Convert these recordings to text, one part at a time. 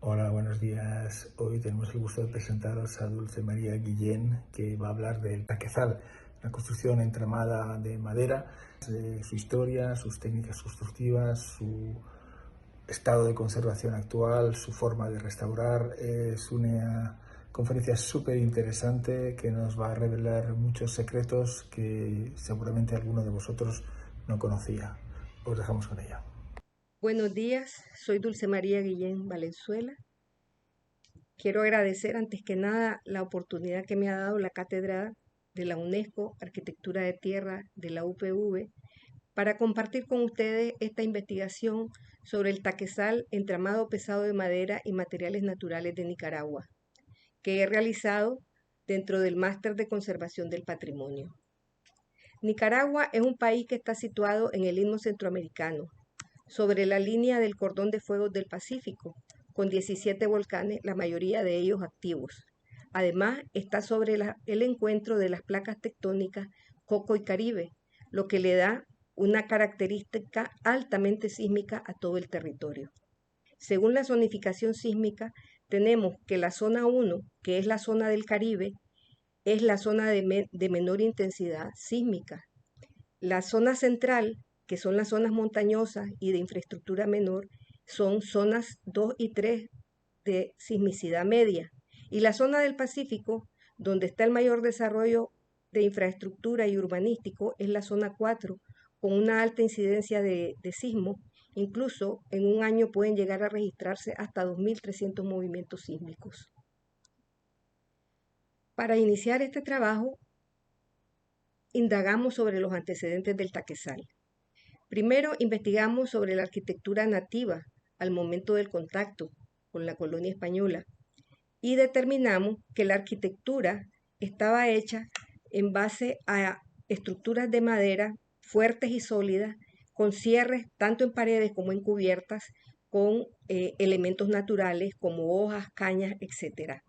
Hola, buenos días. Hoy tenemos el gusto de presentaros a Dulce María Guillén, que va a hablar del taquezal, una construcción entramada de madera, de su historia, sus técnicas constructivas, su estado de conservación actual, su forma de restaurar. Es una conferencia súper interesante que nos va a revelar muchos secretos que seguramente alguno de vosotros no conocía. Os dejamos con ella. Buenos días, soy Dulce María Guillén Valenzuela. Quiero agradecer antes que nada la oportunidad que me ha dado la cátedra de la UNESCO, Arquitectura de Tierra de la UPV, para compartir con ustedes esta investigación sobre el taquezal, entramado pesado de madera y materiales naturales de Nicaragua, que he realizado dentro del Máster de Conservación del Patrimonio. Nicaragua es un país que está situado en el Istmo Centroamericano, sobre la línea del cordón de fuego del Pacífico, con 17 volcanes, la mayoría de ellos activos. Además, está sobre el encuentro de las placas tectónicas Coco y Caribe, lo que le da una característica altamente sísmica a todo el territorio. Según la zonificación sísmica, tenemos que la zona 1, que es la zona del Caribe, es la zona de menor intensidad sísmica. La zona central, que son las zonas montañosas y de infraestructura menor, son zonas 2 y 3 de sismicidad media. Y la zona del Pacífico, donde está el mayor desarrollo de infraestructura y urbanístico, es la zona 4, con una alta incidencia de sismo. Incluso en un año pueden llegar a registrarse hasta 2.300 movimientos sísmicos. Para iniciar este trabajo, indagamos sobre los antecedentes del taquezal. Primero investigamos sobre la arquitectura nativa al momento del contacto con la colonia española y determinamos que la arquitectura estaba hecha en base a estructuras de madera fuertes y sólidas, con cierres tanto en paredes como en cubiertas, con elementos naturales como hojas, cañas, etc.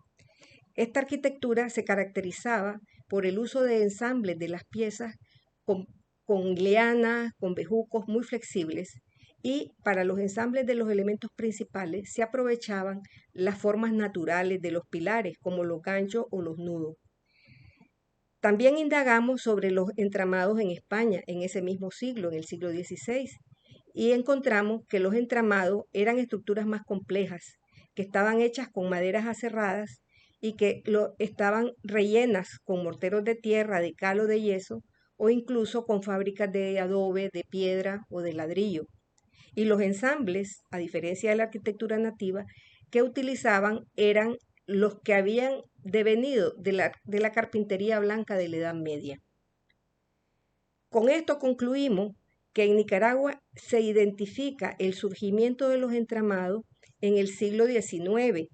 Esta arquitectura se caracterizaba por el uso de ensambles de las piezas con, con lianas, con bejucos muy flexibles, y para los ensambles de los elementos principales se aprovechaban las formas naturales de los pilares, como los ganchos o los nudos. También indagamos sobre los entramados en España en ese mismo siglo, en el siglo XVI, y encontramos que los entramados eran estructuras más complejas, que estaban hechas con maderas aserradas y que estaban rellenas con morteros de tierra, de cal o de yeso, o incluso con fábricas de adobe, de piedra o de ladrillo. Y los ensambles, a diferencia de la arquitectura nativa, que utilizaban eran los que habían devenido de la carpintería blanca de la Edad Media. Con esto concluimos que en Nicaragua se identifica el surgimiento de los entramados en el siglo XIX,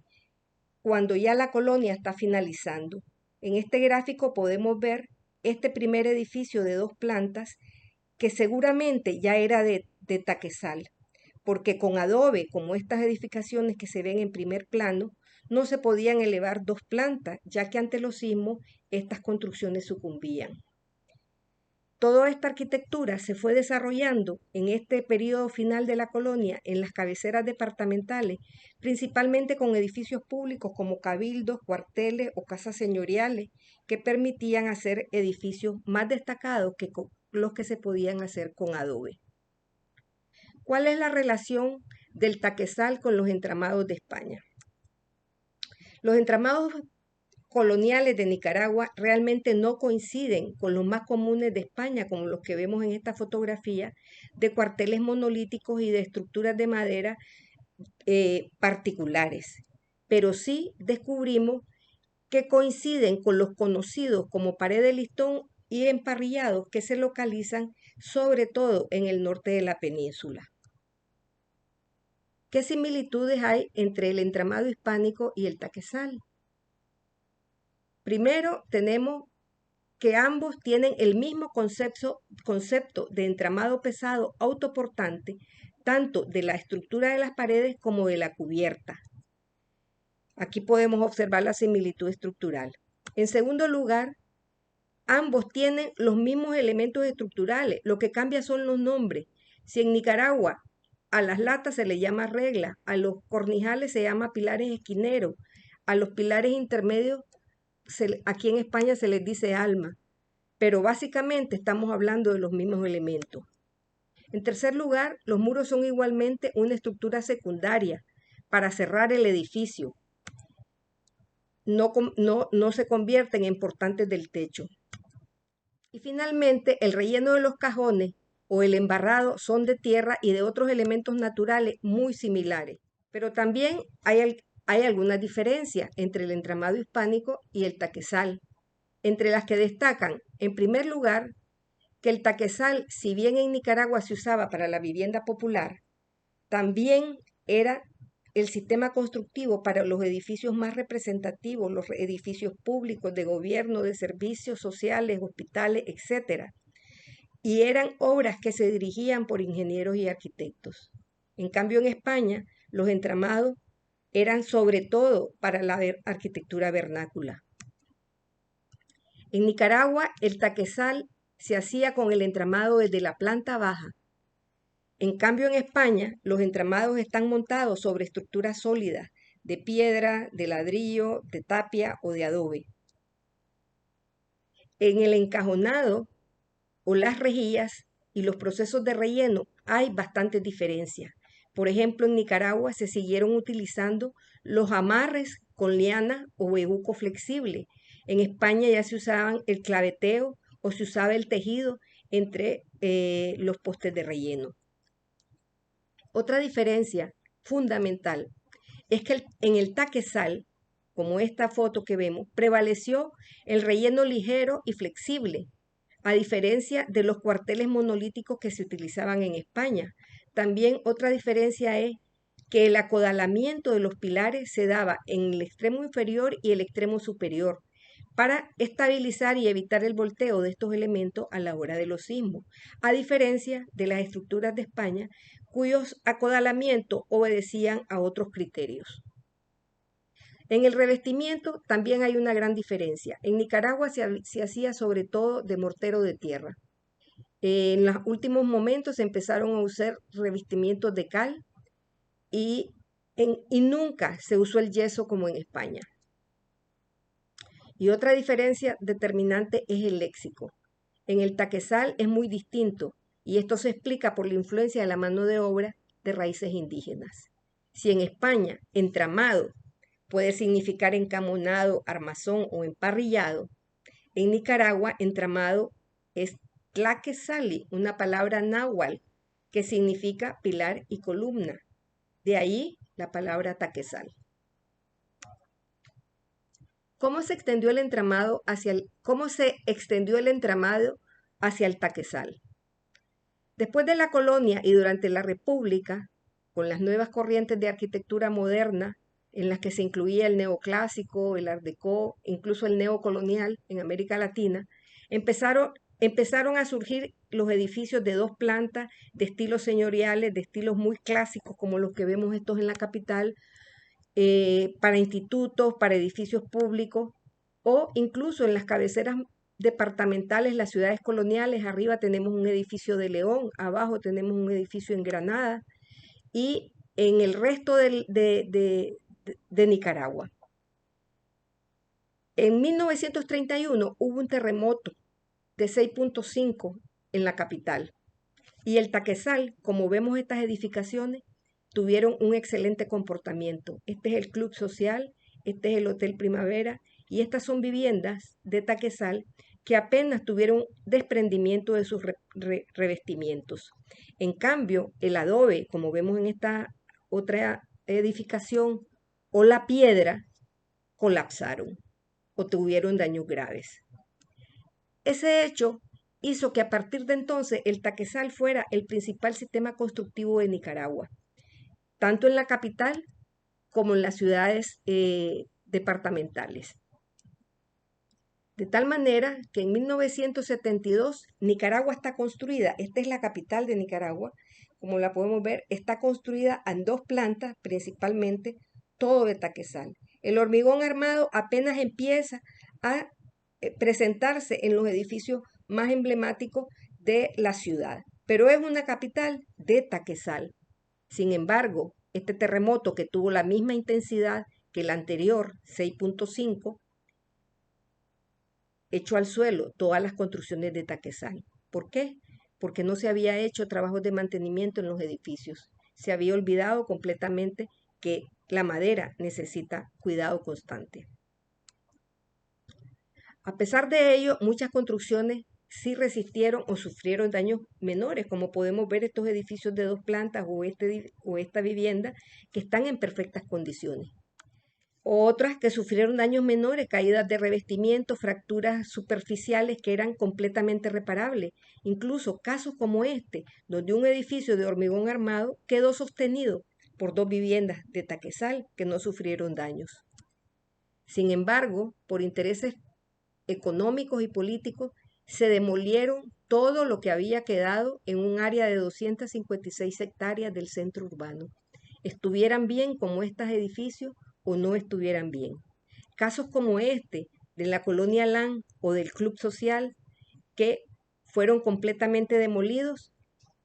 cuando ya la colonia está finalizando. En este gráfico podemos ver este primer edificio de 2 plantas que seguramente ya era de taquezal, porque con adobe, como estas edificaciones que se ven en primer plano, no se podían elevar 2 plantas, ya que ante los sismos estas construcciones sucumbían. Toda esta arquitectura se fue desarrollando en este periodo final de la colonia en las cabeceras departamentales, principalmente con edificios públicos como cabildos, cuarteles o casas señoriales, que permitían hacer edificios más destacados que los que se podían hacer con adobe. ¿Cuál es la relación del taquezal con los entramados de España? Los entramados coloniales de Nicaragua realmente no coinciden con los más comunes de España, como los que vemos en esta fotografía, de cuarteles monolíticos y de estructuras de madera particulares. Pero sí descubrimos que coinciden con los conocidos como pared de listón y emparrillados que se localizan sobre todo en el norte de la península. ¿Qué similitudes hay entre el entramado hispánico y el taquezal? Primero, tenemos que ambos tienen el mismo concepto de entramado pesado autoportante, tanto de la estructura de las paredes como de la cubierta. Aquí podemos observar la similitud estructural. En segundo lugar, ambos tienen los mismos elementos estructurales, lo que cambia son los nombres. Si en Nicaragua a las latas se le llama regla, a los cornijales se llama pilares esquineros, a los pilares intermedios aquí en España se les dice alma, pero básicamente estamos hablando de los mismos elementos. En tercer lugar, los muros son igualmente una estructura secundaria para cerrar el edificio. No se convierten en portantes del techo. Y finalmente, el relleno de los cajones o el embarrado son de tierra y de otros elementos naturales muy similares. Pero también hay algunas diferencias entre el entramado hispánico y el taquezal, entre las que destacan, en primer lugar, que el taquezal, si bien en Nicaragua se usaba para la vivienda popular, también era el sistema constructivo para los edificios más representativos, los edificios públicos de gobierno, de servicios sociales, hospitales, etc. Y eran obras que se dirigían por ingenieros y arquitectos. En cambio, en España, los entramados eran sobre todo para la arquitectura vernácula. En Nicaragua, el taquezal se hacía con el entramado desde la planta baja. En cambio, en España, los entramados están montados sobre estructuras sólidas, de piedra, de ladrillo, de tapia o de adobe. En el encajonado o las rejillas y los procesos de relleno hay bastantes diferencias. Por ejemplo, en Nicaragua se siguieron utilizando los amarres con liana o bejuco flexible. En España ya se usaban el claveteo o se usaba el tejido entre los postes de relleno. Otra diferencia fundamental es que en el taquezal, como esta foto que vemos, prevaleció el relleno ligero y flexible, a diferencia de los cuarteles monolíticos que se utilizaban en España. También otra diferencia es que el acodalamiento de los pilares se daba en el extremo inferior y el extremo superior para estabilizar y evitar el volteo de estos elementos a la hora de los sismos, a diferencia de las estructuras de España, cuyos acodalamientos obedecían a otros criterios. En el revestimiento también hay una gran diferencia. En Nicaragua se hacía sobre todo de mortero de tierra. En los últimos momentos se empezaron a usar revestimientos de cal y nunca se usó el yeso como en España. Y otra diferencia determinante es el léxico. En el taquezal es muy distinto y esto se explica por la influencia de la mano de obra de raíces indígenas. Si en España entramado puede significar encamonado, armazón o emparrillado, en Nicaragua entramado es tlaquezali, una palabra náhuatl que significa pilar y columna. De ahí la palabra taquezal. ¿Cómo se extendió el entramado hacia el taquezal? Después de la colonia y durante la República, con las nuevas corrientes de arquitectura moderna, en las que se incluía el neoclásico, el art déco, incluso el neocolonial en América Latina, empezaron a surgir los edificios de 2 plantas, de estilos señoriales, de estilos muy clásicos, como los que vemos estos en la capital, para institutos, para edificios públicos, o incluso en las cabeceras departamentales, las ciudades coloniales. Arriba tenemos un edificio de León, abajo tenemos un edificio en Granada, y en el resto de Nicaragua. En 1931 hubo un terremoto de 6.5 en la capital, y el taquezal, como vemos estas edificaciones, tuvieron un excelente comportamiento. Este es el Club Social, este es el Hotel Primavera, y estas son viviendas de taquezal que apenas tuvieron desprendimiento de sus revestimientos. En cambio, el adobe, como vemos en esta otra edificación, o la piedra, colapsaron o tuvieron daños graves. Ese hecho hizo que a partir de entonces el taquezal fuera el principal sistema constructivo de Nicaragua, tanto en la capital como en las ciudades departamentales. De tal manera que en 1972 Nicaragua está construida, esta es la capital de Nicaragua, como la podemos ver, está construida en 2 plantas, principalmente todo de taquezal. El hormigón armado apenas empieza a presentarse en los edificios más emblemáticos de la ciudad, pero es una capital de taquezal. Sin embargo, este terremoto, que tuvo la misma intensidad que el anterior, 6.5, echó al suelo todas las construcciones de Taquezal. ¿Por qué? Porque no se había hecho trabajos de mantenimiento en los edificios. Se había olvidado completamente que la madera necesita cuidado constante. A pesar de ello, muchas construcciones sí resistieron o sufrieron daños menores, como podemos ver estos edificios de 2 plantas o esta vivienda, que están en perfectas condiciones. Otras que sufrieron daños menores, caídas de revestimiento, fracturas superficiales que eran completamente reparables. Incluso casos como este, donde un edificio de hormigón armado quedó sostenido por 2 viviendas de Taquezal que no sufrieron daños. Sin embargo, por intereses económicos y políticos, se demolieron todo lo que había quedado en un área de 256 hectáreas del centro urbano. Estuvieran bien como estos edificios o no estuvieran bien. Casos como este de la colonia LAN o del Club Social, que fueron completamente demolidos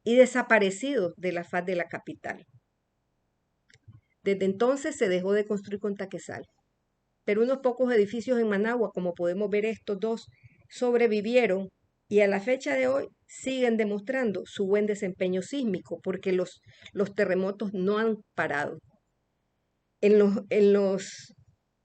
y desaparecidos de la faz de la capital. Desde entonces se dejó de construir con Taquezal, pero unos pocos edificios en Managua, como podemos ver estos dos, sobrevivieron y a la fecha de hoy siguen demostrando su buen desempeño sísmico, porque los terremotos no han parado. En los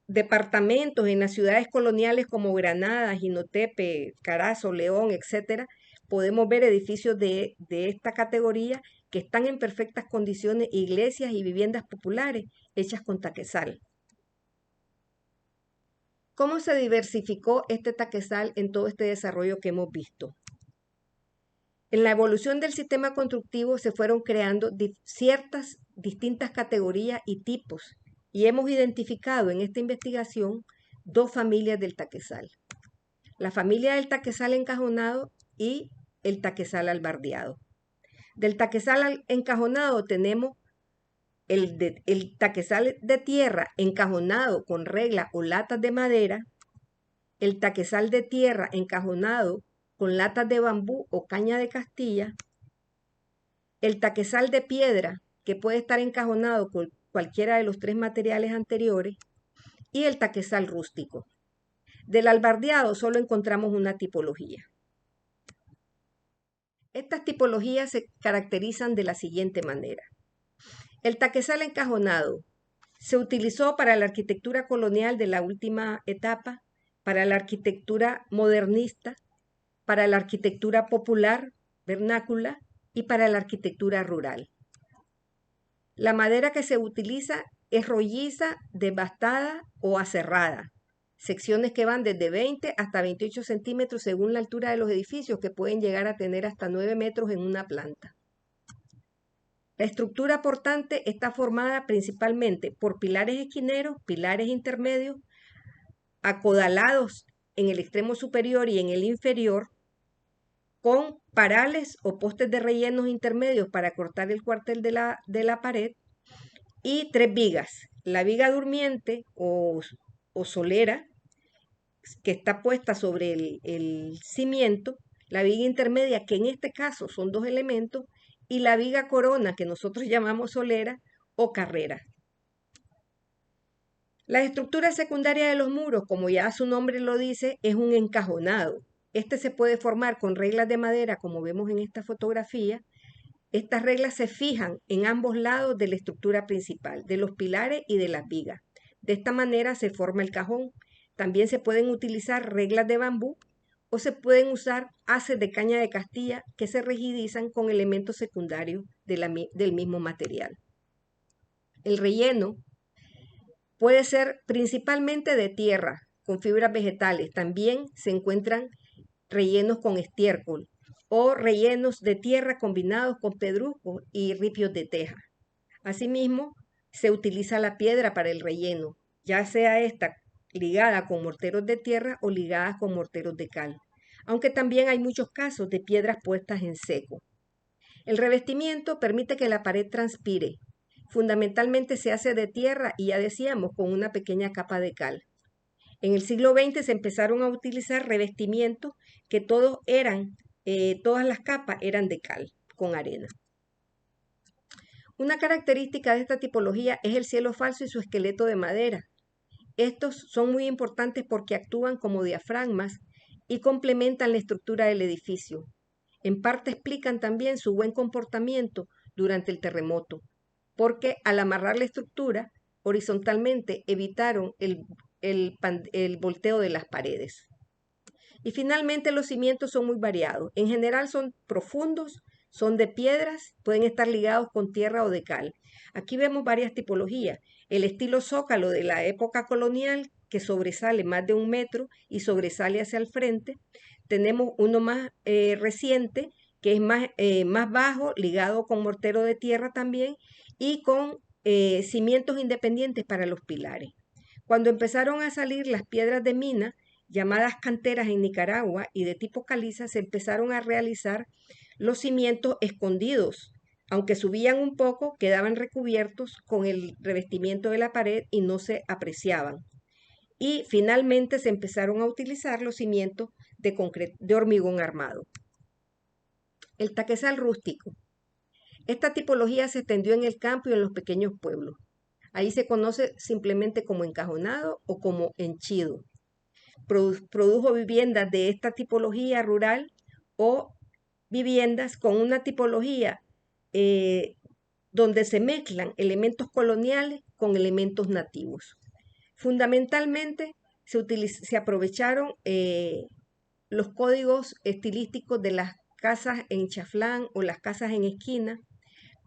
departamentos, en las ciudades coloniales como Granada, Jinotepe, Carazo, León, etcétera, podemos ver edificios de esta categoría que están en perfectas condiciones, iglesias y viviendas populares hechas con Taquezal. ¿Cómo se diversificó este Taquezal en todo este desarrollo que hemos visto? En la evolución del sistema constructivo se fueron creando ciertas distintas categorías y tipos, y hemos identificado en esta investigación 2 familias del Taquezal. La familia del Taquezal encajonado y el Taquezal albardeado. Del Taquezal encajonado tenemos el Taquezal de tierra encajonado con regla o latas de madera, el Taquezal de tierra encajonado con latas de bambú o caña de Castilla, el Taquezal de piedra, que puede estar encajonado con cualquiera de los 3 materiales anteriores, y el Taquezal rústico. Del albardeado solo encontramos una tipología. Estas tipologías se caracterizan de la siguiente manera. El Taquezal encajonado se utilizó para la arquitectura colonial de la última etapa, para la arquitectura modernista, para la arquitectura popular, vernácula, y para la arquitectura rural. La madera que se utiliza es rolliza, desbastada o aserrada, secciones que van desde 20 hasta 28 centímetros según la altura de los edificios, que pueden llegar a tener hasta 9 metros en una planta. La estructura portante está formada principalmente por pilares esquineros, pilares intermedios, acodalados en el extremo superior y en el inferior, con parales o postes de rellenos intermedios para cortar el cuartel de la pared, y 3 vigas. La viga durmiente o solera, que está puesta sobre el cimiento, la viga intermedia, que en este caso son 2 elementos, y la viga corona, que nosotros llamamos solera o carrera. La estructura secundaria de los muros, como ya su nombre lo dice, es un encajonado. Este se puede formar con reglas de madera, como vemos en esta fotografía. Estas reglas se fijan en ambos lados de la estructura principal, de los pilares y de las vigas. De esta manera se forma el cajón. También se pueden utilizar reglas de bambú o se pueden usar haces de caña de Castilla que se rigidizan con elementos secundarios del mismo material. El relleno puede ser principalmente de tierra, con fibras vegetales. También se encuentran rellenos con estiércol o rellenos de tierra combinados con pedruscos y ripios de teja. Asimismo, se utiliza la piedra para el relleno, ya sea esta ligada con morteros de tierra o ligadas con morteros de cal, aunque también hay muchos casos de piedras puestas en seco. El revestimiento permite que la pared transpire. Fundamentalmente se hace de tierra y ya decíamos con una pequeña capa de cal. En el siglo XX se empezaron a utilizar revestimientos que todas las capas eran de cal con arena. Una característica de esta tipología es el cielo falso y su esqueleto de madera. Estos son muy importantes porque actúan como diafragmas y complementan la estructura del edificio. En parte explican también su buen comportamiento durante el terremoto, porque al amarrar la estructura horizontalmente evitaron el volteo de las paredes. Y finalmente los cimientos son muy variados. En general son profundos, son de piedras, pueden estar ligados con tierra o de cal. Aquí vemos varias tipologías. El estilo zócalo de la época colonial, que sobresale más de 1 metro y sobresale hacia el frente. Tenemos uno más reciente, que es más bajo, ligado con mortero de tierra también, y con cimientos independientes para los pilares. Cuando empezaron a salir las piedras de mina, llamadas canteras en Nicaragua y de tipo caliza, se empezaron a realizar los cimientos escondidos. Aunque subían un poco, quedaban recubiertos con el revestimiento de la pared y no se apreciaban. Y finalmente se empezaron a utilizar los cimientos de hormigón armado. El taquezal rústico. Esta tipología se extendió en el campo y en los pequeños pueblos. Ahí se conoce simplemente como encajonado o como henchido. Produjo viviendas de esta tipología rural o viviendas con una tipología donde se mezclan elementos coloniales con elementos nativos. Fundamentalmente se aprovecharon los códigos estilísticos de las casas en chaflán o las casas en esquina,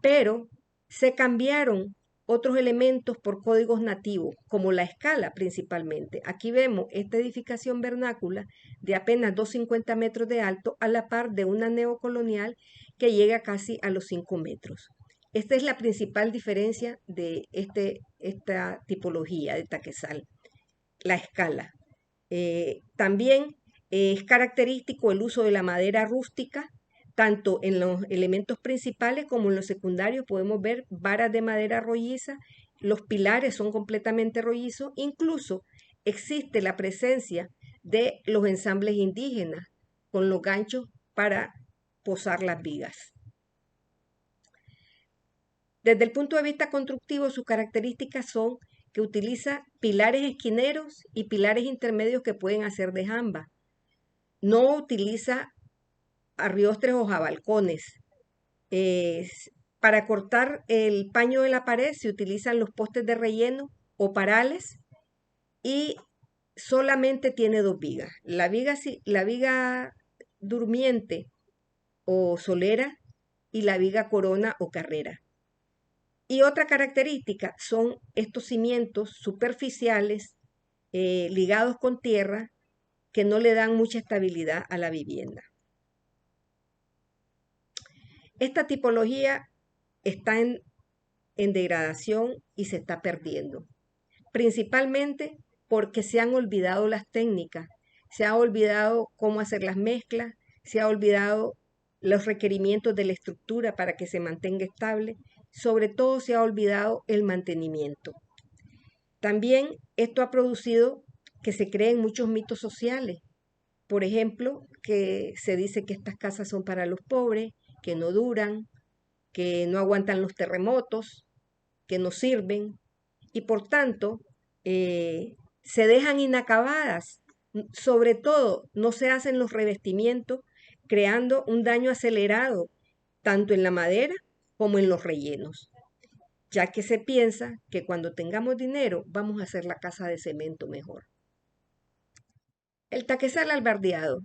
pero se cambiaron otros elementos por códigos nativos, como la escala principalmente. Aquí vemos esta edificación vernácula de apenas 2,50 metros de alto a la par de una neocolonial que llega casi a los 5 metros. Esta es la principal diferencia de esta tipología de taquezal, la escala. También es característico el uso de la madera rústica, tanto en los elementos principales como en los secundarios. Podemos ver varas de madera rolliza, los pilares son completamente rollizos, incluso existe la presencia de los ensambles indígenas con los ganchos para posar las vigas. Desde el punto de vista constructivo, sus características son que utiliza pilares esquineros y pilares intermedios que pueden hacer de jamba. No utiliza arriostres o jabalcones. Para cortar el paño de la pared se utilizan los postes de relleno o parales y solamente tiene 2 vigas. La viga durmiente o solera y la viga corona o carrera. Y otra característica son estos cimientos superficiales ligados con tierra que no le dan mucha estabilidad a la vivienda. Esta tipología está en degradación y se está perdiendo, principalmente porque se han olvidado las técnicas, se ha olvidado cómo hacer las mezclas, se ha olvidado los requerimientos de la estructura para que se mantenga estable, sobre todo se ha olvidado el mantenimiento. También esto ha producido que se creen muchos mitos sociales. Por ejemplo, que se dice que estas casas son para los pobres, que no duran, que no aguantan los terremotos, que no sirven y por tanto se dejan inacabadas. Sobre todo no se hacen los revestimientos, creando un daño acelerado tanto en la madera como en los rellenos, ya que se piensa que cuando tengamos dinero vamos a hacer la casa de cemento mejor. El taquezal albardeado.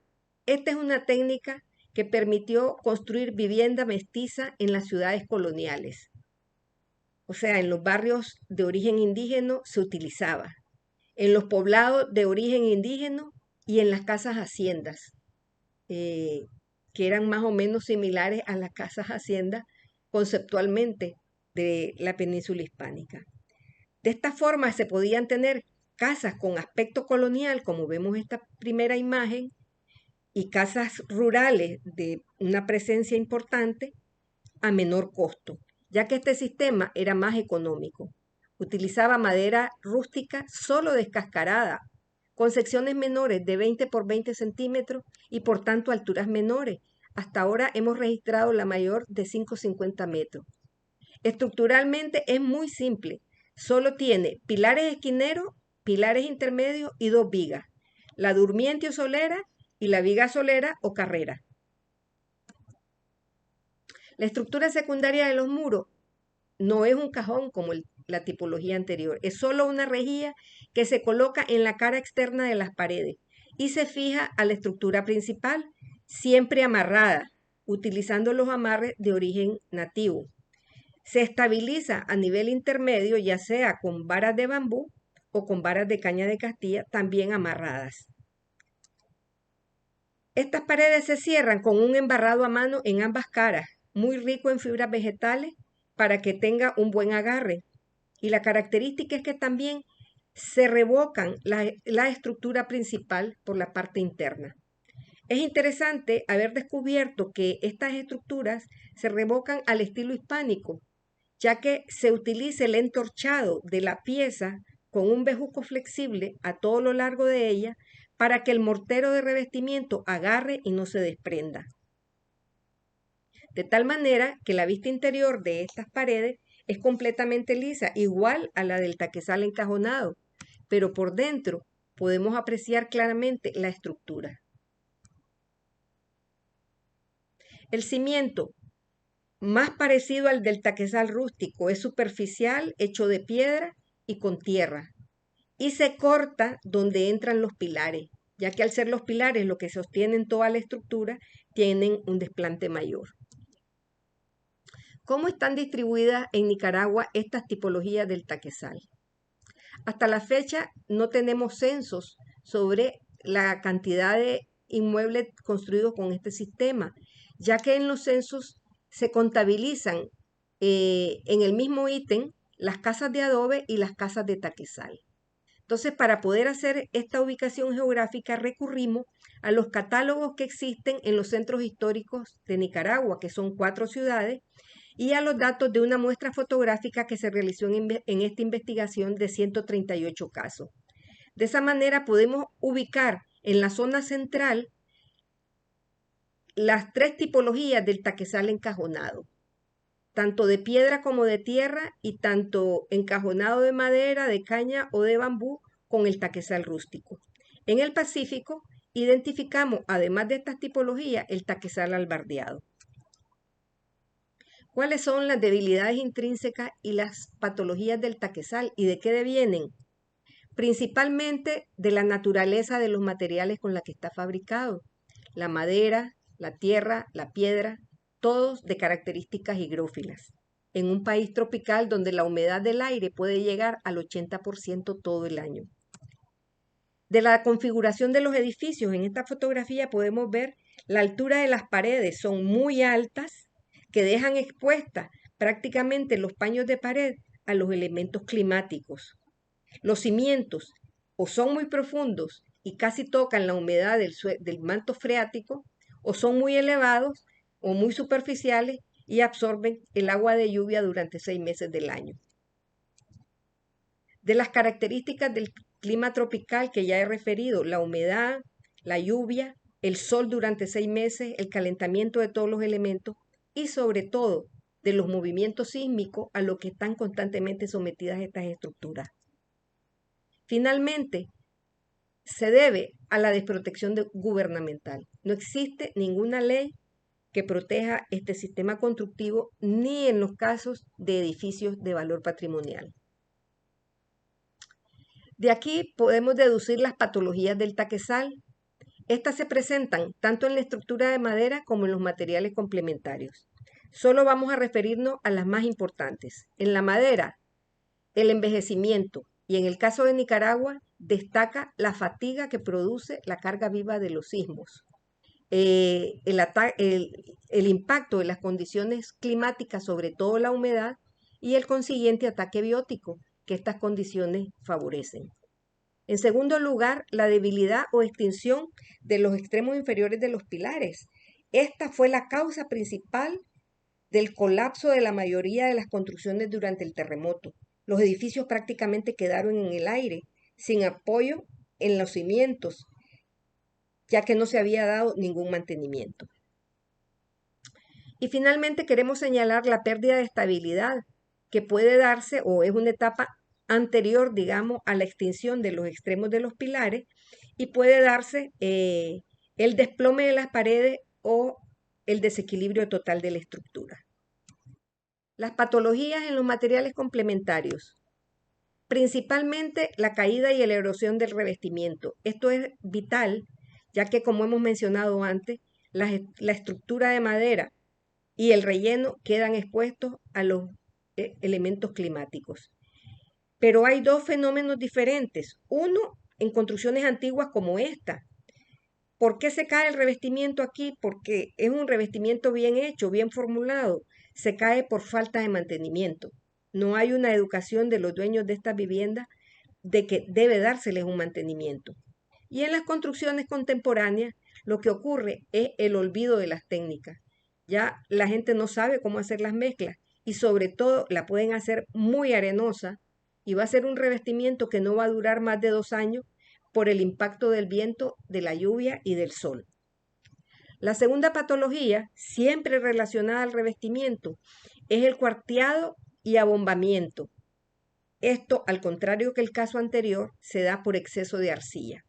Esta es una técnica que permitió construir vivienda mestiza en las ciudades coloniales. O sea, en los barrios de origen indígena se utilizaba, en los poblados de origen indígena y en las casas haciendas, que eran más o menos similares a las casas haciendas conceptualmente de la península hispánica. De esta forma se podían tener casas con aspecto colonial, como vemos esta primera imagen, y casas rurales de una presencia importante a menor costo, ya que este sistema era más económico. Utilizaba madera rústica solo descascarada, con secciones menores de 20 por 20 centímetros y por tanto alturas menores. Hasta ahora hemos registrado la mayor de 5,50 metros. Estructuralmente es muy simple. Solo tiene pilares esquineros, pilares intermedios y dos vigas. La durmiente o solera y la viga solera o carrera. La estructura secundaria de los muros no es un cajón como la tipología anterior. Es solo una rejilla que se coloca en la cara externa de las paredes y se fija a la estructura principal, siempre amarrada, utilizando los amarres de origen nativo. Se estabiliza a nivel intermedio, ya sea con varas de bambú o con varas de caña de Castilla, también amarradas. Estas paredes se cierran con un embarrado a mano en ambas caras, muy rico en fibras vegetales para que tenga un buen agarre. Y la característica es que también se revocan la estructura principal por la parte interna. Es interesante haber descubierto que estas estructuras se revocan al estilo hispánico, ya que se utiliza el entorchado de la pieza con un bejuco flexible a todo lo largo de ella para que el mortero de revestimiento agarre y no se desprenda. De tal manera que la vista interior de estas paredes es completamente lisa, igual a la del taquezal encajonado, pero por dentro podemos apreciar claramente la estructura. El cimiento, más parecido al del taquezal rústico, es superficial, hecho de piedra y con tierra, y se corta donde entran los pilares, ya que al ser los pilares lo que sostienen toda la estructura, tienen un desplante mayor. ¿Cómo están distribuidas en Nicaragua estas tipologías del taquezal? Hasta la fecha no tenemos censos sobre la cantidad de inmuebles construidos con este sistema, ya que en los censos se contabilizan en el mismo ítem las casas de adobe y las casas de taquezal. Entonces, para poder hacer esta ubicación geográfica, recurrimos a los catálogos que existen en los centros históricos de Nicaragua, que son 4 ciudades, y a los datos de una muestra fotográfica que se realizó en esta investigación de 138 casos. De esa manera podemos ubicar en la zona central las 3 tipologías del taquezal encajonado, tanto de piedra como de tierra y tanto encajonado de madera, de caña o de bambú con el taquezal rústico. En el Pacífico identificamos, además de estas tipologías, el taquezal albardeado. ¿Cuáles son las debilidades intrínsecas y las patologías del taquezal y de qué devienen? Principalmente de la naturaleza de los materiales con los que está fabricado. La madera, la tierra, la piedra, todos de características higrófilas. En un país tropical donde la humedad del aire puede llegar al 80% todo el año. De la configuración de los edificios, en esta fotografía podemos ver la altura de las paredes, son muy altas, que dejan expuestas prácticamente los paños de pared a los elementos climáticos. Los cimientos o son muy profundos y casi tocan la humedad del manto freático, o son muy elevados o muy superficiales y absorben el agua de lluvia durante 6 meses del año. De las características del clima tropical que ya he referido, la humedad, la lluvia, el sol durante 6 meses, el calentamiento de todos los elementos, y sobre todo de los movimientos sísmicos a los que están constantemente sometidas estas estructuras. Finalmente, se debe a la desprotección gubernamental. No existe ninguna ley que proteja este sistema constructivo ni en los casos de edificios de valor patrimonial. De aquí podemos deducir las patologías del taquezal. Estas se presentan tanto en la estructura de madera como en los materiales complementarios. Solo vamos a referirnos a las más importantes. En la madera, el envejecimiento, y en el caso de Nicaragua, destaca la fatiga que produce la carga viva de los sismos. El impacto de las condiciones climáticas, sobre todo la humedad, y el consiguiente ataque biótico que estas condiciones favorecen. En segundo lugar, la debilidad o extinción de los extremos inferiores de los pilares. Esta fue la causa principal del colapso de la mayoría de las construcciones durante el terremoto. Los edificios prácticamente quedaron en el aire, sin apoyo en los cimientos, ya que no se había dado ningún mantenimiento. Y finalmente queremos señalar la pérdida de estabilidad que puede darse o es una etapa anterior, digamos, a la extinción de los extremos de los pilares y puede darse el desplome de las paredes o el desequilibrio total de la estructura. Las patologías en los materiales complementarios. Principalmente la caída y la erosión del revestimiento. Esto es vital, ya que como hemos mencionado antes, la estructura de madera y el relleno quedan expuestos a los elementos climáticos. Pero hay dos fenómenos diferentes. Uno, en construcciones antiguas como esta. ¿Por qué se cae el revestimiento aquí? Porque es un revestimiento bien hecho, bien formulado. Se cae por falta de mantenimiento. No hay una educación de los dueños de estas viviendas de que debe dárseles un mantenimiento. Y en las construcciones contemporáneas, lo que ocurre es el olvido de las técnicas. Ya la gente no sabe cómo hacer las mezclas y sobre todo la pueden hacer muy arenosa y va a ser un revestimiento que no va a durar más de 2 años por el impacto del viento, de la lluvia y del sol. La segunda patología, siempre relacionada al revestimiento, es el cuarteado y abombamiento. Esto, al contrario que el caso anterior, se da por exceso de arcilla.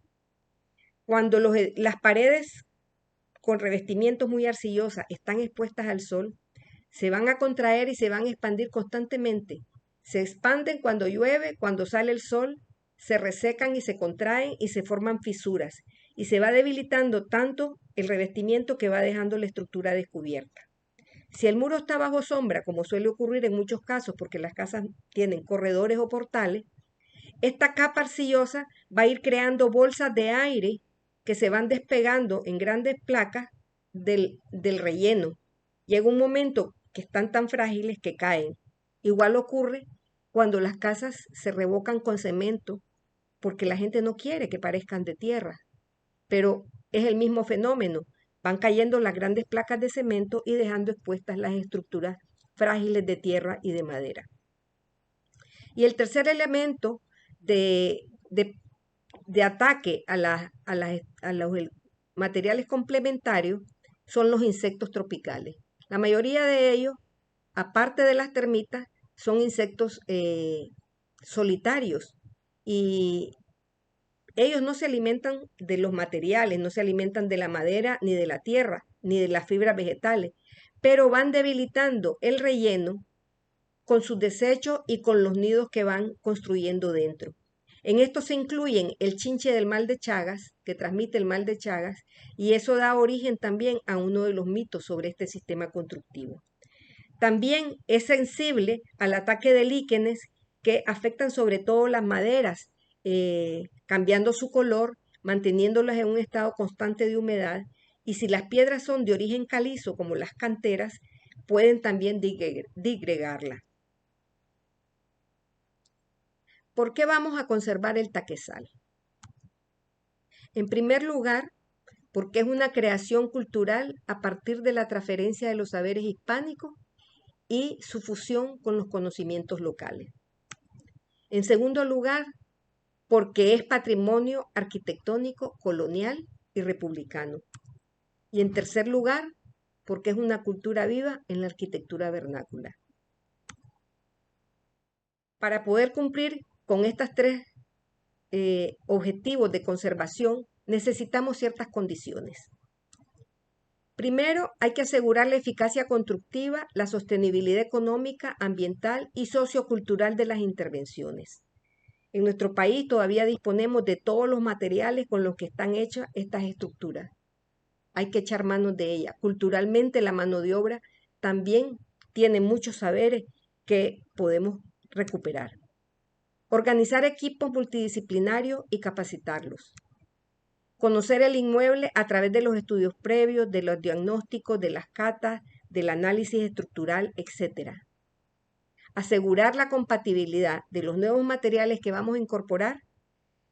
Cuando las paredes con revestimientos muy arcillosas están expuestas al sol, se van a contraer y se van a expandir constantemente. Se expanden cuando llueve, cuando sale el sol, se resecan y se contraen y se forman fisuras. Y se va debilitando tanto el revestimiento que va dejando la estructura descubierta. Si el muro está bajo sombra, como suele ocurrir en muchos casos porque las casas tienen corredores o portales, esta capa arcillosa va a ir creando bolsas de aire que se van despegando en grandes placas del relleno. Llega un momento que están tan frágiles que caen. Igual ocurre cuando las casas se revocan con cemento porque la gente no quiere que parezcan de tierra, pero es el mismo fenómeno. Van cayendo las grandes placas de cemento y dejando expuestas las estructuras frágiles de tierra y de madera. Y el tercer elemento de ataque a los materiales complementarios son los insectos tropicales. La mayoría de ellos, aparte de las termitas, son insectos solitarios y ellos no se alimentan de los materiales, no se alimentan de la madera, ni de la tierra, ni de las fibras vegetales, pero van debilitando el relleno con sus desechos y con los nidos que van construyendo dentro. En esto se incluyen el chinche del mal de Chagas, que transmite el mal de Chagas, y eso da origen también a uno de los mitos sobre este sistema constructivo. También es sensible al ataque de líquenes que afectan sobre todo las maderas, cambiando su color, manteniéndolas en un estado constante de humedad, y si las piedras son de origen calizo, como las canteras, pueden también digregarla. ¿Por qué vamos a conservar el taquezal? En primer lugar, porque es una creación cultural a partir de la transferencia de los saberes hispánicos y su fusión con los conocimientos locales. En segundo lugar, porque es patrimonio arquitectónico, colonial y republicano. Y en tercer lugar, porque es una cultura viva en la arquitectura vernácula. Para poder cumplir con estos tres objetivos de conservación, necesitamos ciertas condiciones. Primero, hay que asegurar la eficacia constructiva, la sostenibilidad económica, ambiental y sociocultural de las intervenciones. En nuestro país todavía disponemos de todos los materiales con los que están hechas estas estructuras. Hay que echar manos de ellas. Culturalmente la mano de obra también tiene muchos saberes que podemos recuperar. Organizar equipos multidisciplinarios y capacitarlos. Conocer el inmueble a través de los estudios previos, de los diagnósticos, de las catas, del análisis estructural, etc. Asegurar la compatibilidad de los nuevos materiales que vamos a incorporar,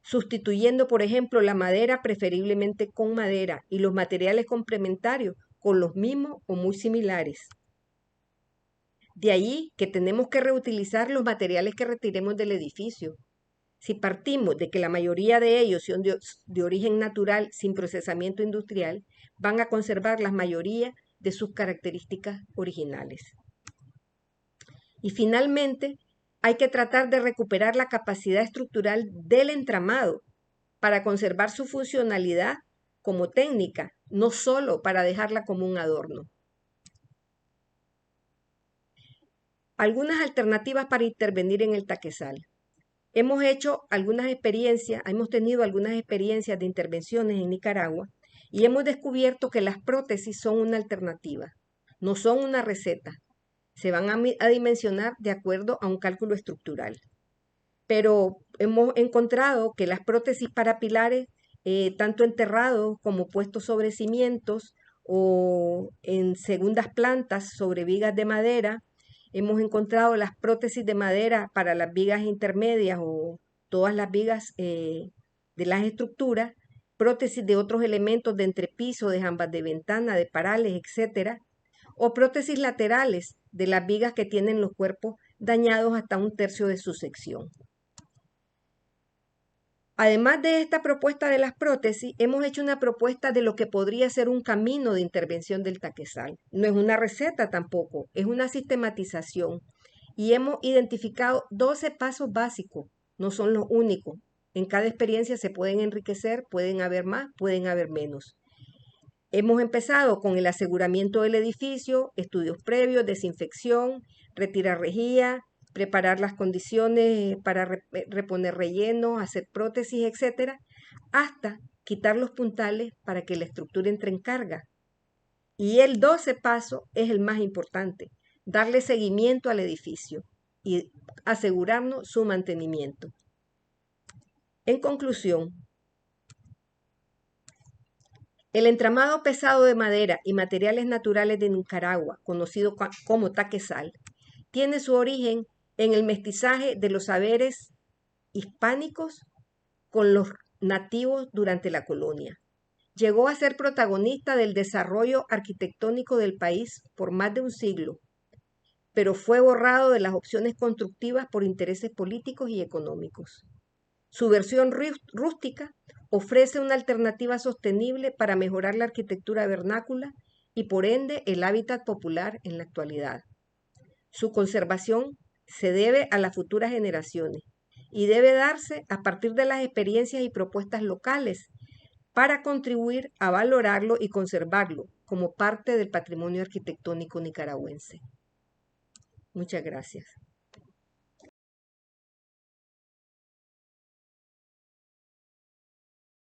sustituyendo, por ejemplo, la madera preferiblemente con madera y los materiales complementarios con los mismos o muy similares. De ahí que tenemos que reutilizar los materiales que retiremos del edificio. Si partimos de que la mayoría de ellos son de origen natural sin procesamiento industrial, van a conservar la mayoría de sus características originales. Y finalmente, hay que tratar de recuperar la capacidad estructural del entramado para conservar su funcionalidad como técnica, no solo para dejarla como un adorno. Algunas alternativas para intervenir en el taquezal. Hemos tenido algunas experiencias de intervenciones en Nicaragua y hemos descubierto que las prótesis son una alternativa, no son una receta. Se van a dimensionar de acuerdo a un cálculo estructural. Pero hemos encontrado que las prótesis parapilares, tanto enterrados como puestos sobre cimientos o en segundas plantas sobre vigas de madera, hemos encontrado las prótesis de madera para las vigas intermedias o todas las vigas de las estructuras, prótesis de otros elementos de entrepiso, de jambas de ventana, de parales, etcétera, o prótesis laterales de las vigas que tienen los cuerpos dañados hasta 1/3 de su sección. Además de esta propuesta de las prótesis, hemos hecho una propuesta de lo que podría ser un camino de intervención del taquezal. No es una receta tampoco, es una sistematización. Y hemos identificado 12 pasos básicos, no son los únicos. En cada experiencia se pueden enriquecer, pueden haber más, pueden haber menos. Hemos empezado con el aseguramiento del edificio, estudios previos, desinfección, retirar rejilla, preparar las condiciones para reponer relleno, hacer prótesis, etcétera, hasta quitar los puntales para que la estructura entre en carga. Y el 12 paso es el más importante, darle seguimiento al edificio y asegurarnos su mantenimiento. En conclusión, el entramado pesado de madera y materiales naturales de Nicaragua, conocido como taquezal, tiene su origen en el mestizaje de los saberes hispánicos con los nativos durante la colonia. Llegó a ser protagonista del desarrollo arquitectónico del país por más de un siglo, pero fue borrado de las opciones constructivas por intereses políticos y económicos. Su versión rústica ofrece una alternativa sostenible para mejorar la arquitectura vernácula y por ende el hábitat popular en la actualidad. Su conservación se debe a las futuras generaciones y debe darse a partir de las experiencias y propuestas locales para contribuir a valorarlo y conservarlo como parte del patrimonio arquitectónico nicaragüense. Muchas gracias.